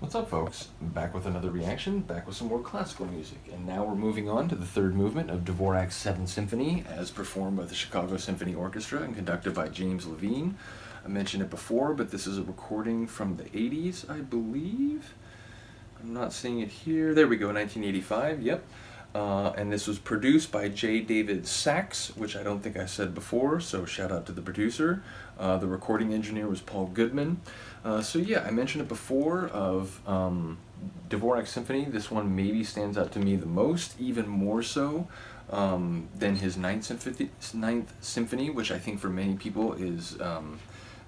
What's up, folks? Back with another reaction, back with some more classical music. And now we're moving on to the third movement of Dvorak's 7th Symphony, as performed by the Chicago Symphony Orchestra and conducted by James Levine. I mentioned it before, but this is a recording from the 80s, I believe. I'm not seeing it here. There we go, 1985, yep. And this was produced by J. David Sachs, which I don't think I said before, so shout out to the producer. The recording engineer was Paul Goodman. So yeah, I mentioned it before of Dvorak's symphony. This one maybe stands out to me the most, even more so than his Ninth Symphony, which I think for many people is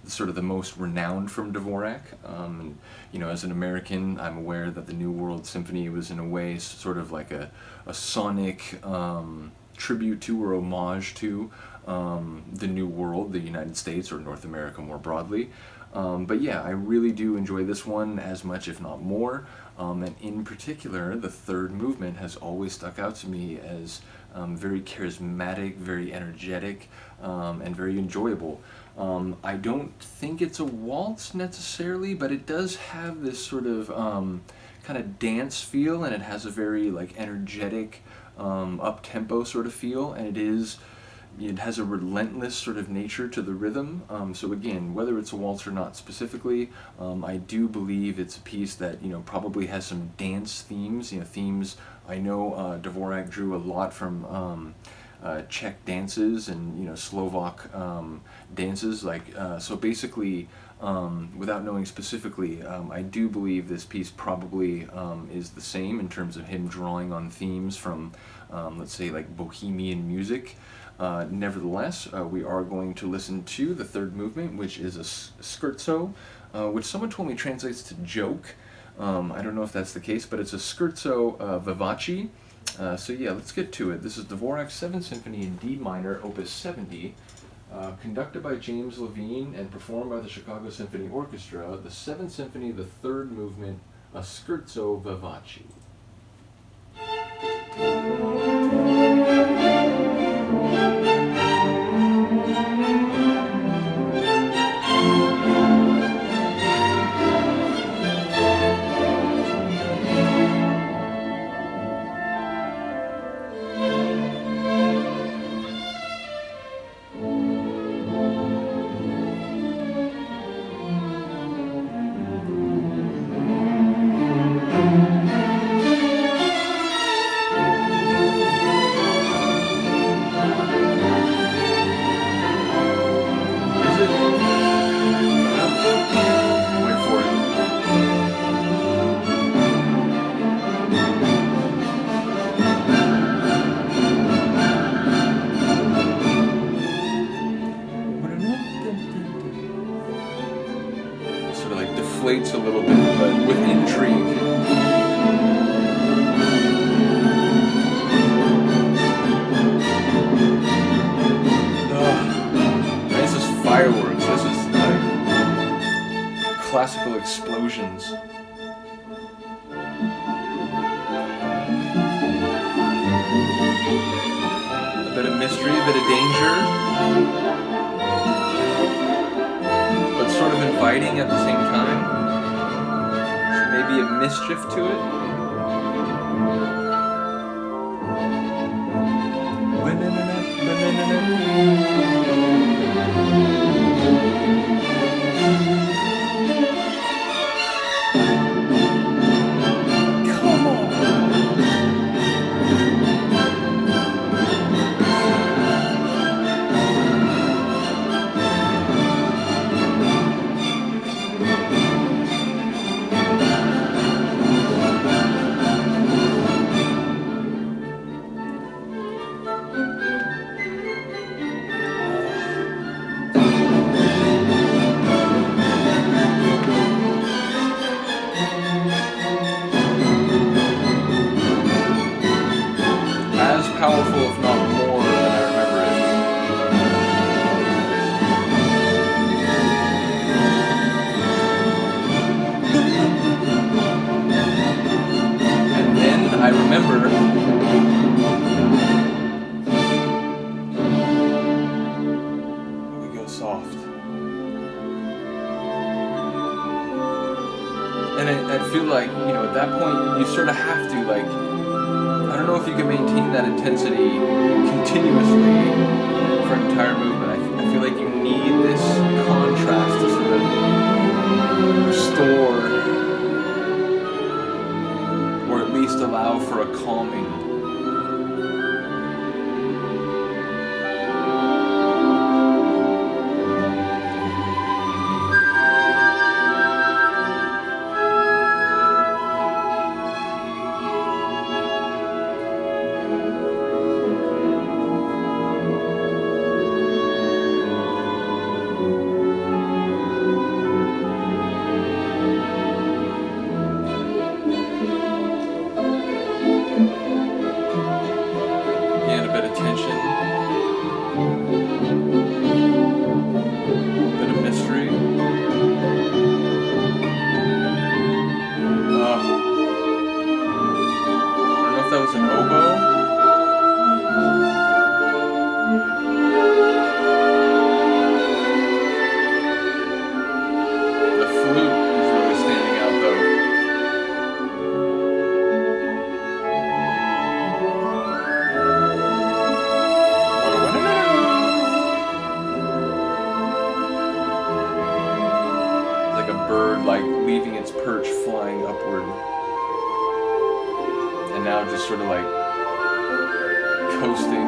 sort of the most renowned from Dvorak. And, you know, as an American, I'm aware that the New World Symphony was in a way sort of like a sonic tribute to or homage to the New World, the United States, or North America more broadly. But yeah, I really do enjoy this one as much, if not more. And in particular, the third movement has always stuck out to me as very charismatic, very energetic, and very enjoyable. I don't think it's a waltz necessarily, but it does have this sort of kind of dance feel, and it has a very like energetic, up-tempo sort of feel, and it has a relentless sort of nature to the rhythm. So again, whether it's a waltz or not specifically, I do believe it's a piece that, you know, probably has some dance themes. You know, themes I know Dvorak drew a lot from Czech dances and, you know, Slovak dances. Like so basically, without knowing specifically, I do believe this piece probably is the same in terms of him drawing on themes from, let's say, like Bohemian music. Nevertheless, we are going to listen to the third movement, which is a scherzo, which someone told me translates to joke. I don't know if that's the case, but it's a scherzo vivace. So yeah, let's get to it. This is Dvorak's 7th Symphony in D minor, opus 70, conducted by James Levine and performed by the Chicago Symphony Orchestra, the 7th Symphony, the third movement, a scherzo vivace. Deflates a little bit, but with intrigue. This is fireworks. This is like classical explosions. A bit of mystery, a bit of danger, but sort of inviting at the same time. Maybe a mischief to it. Come on. And I feel like, at that point, you sort of have to, like, I don't know if you can maintain that intensity continuously for an entire movement. I feel like you need this contrast to sort of restore, or at least allow for a calming. Sort of like coasting.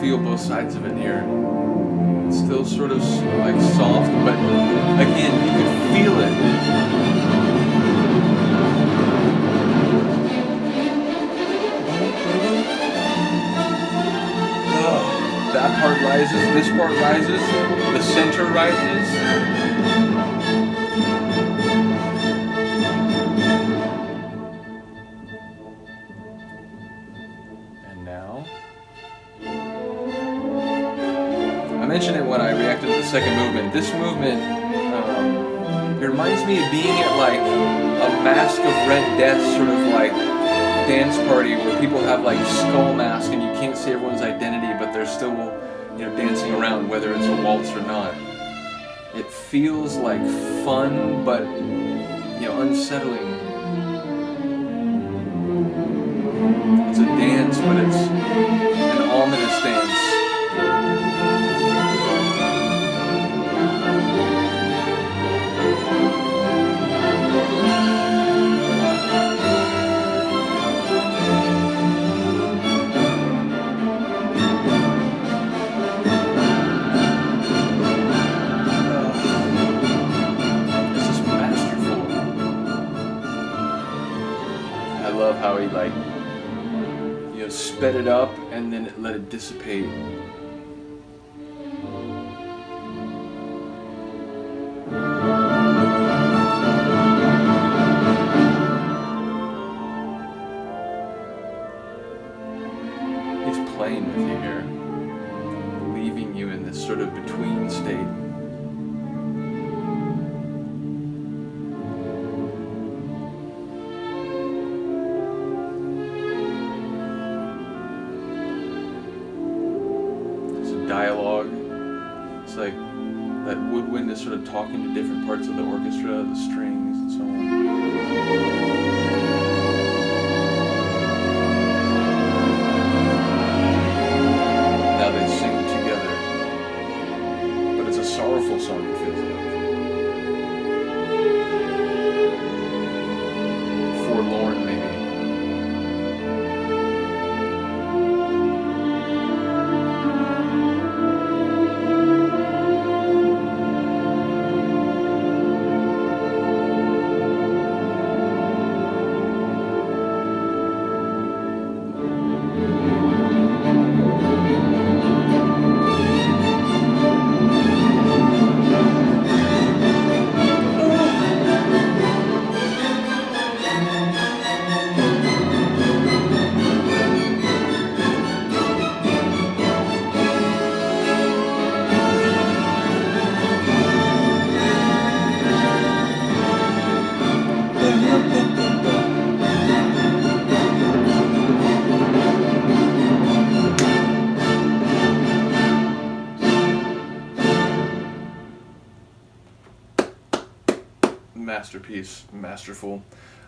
Feel both sides of it here. It's still sort of like soft, but again, you can feel it. Oh, that part rises, this part rises, the center rises. I mentioned it when I reacted to the second movement. This movement, it reminds me of being at like a Mask of Red Death sort of like dance party where people have like skull masks and you can't see everyone's identity, but they're still, dancing around whether it's a waltz or not. It feels like fun, but unsettling. It's a dance, but it's an ominous dance. How he sped it up and then let it dissipate. He's playing with you here, leaving you in this sort of between state. Dialogue. It's like that woodwind is sort of talking to different parts of the orchestra, the strings and so on. Now they sing together. But it's a sorrowful song, it feels like. Forlorn, maybe. masterpiece, masterful.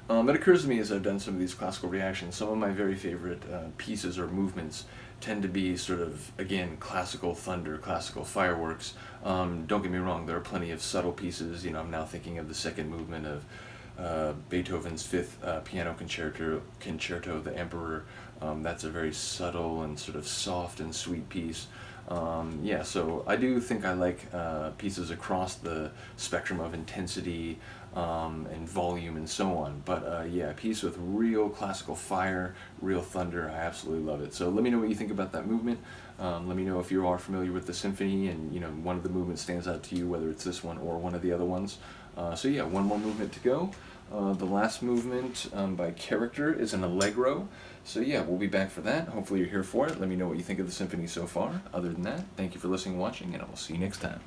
It occurs to me as I've done some of these classical reactions, some of my very favorite pieces or movements tend to be sort of, again, classical thunder, classical fireworks. Don't get me wrong, there are plenty of subtle pieces. You know, I'm now thinking of the second movement of Beethoven's Fifth Piano Concerto, The Emperor. That's a very subtle and sort of soft and sweet piece. Yeah, so I do think I like pieces across the spectrum of intensity and volume and so on. But yeah, a piece with real classical fire, real thunder, I absolutely love it. So let me know what you think about that movement. Let me know if you are familiar with the symphony and you know one of the movements stands out to you, whether it's this one or one of the other ones. So yeah, one more movement to go. The last movement by character is an allegro. So yeah, we'll be back for that. Hopefully you're here for it. Let me know what you think of the symphony so far. Other than that, thank you for listening and watching, and I will see you next time.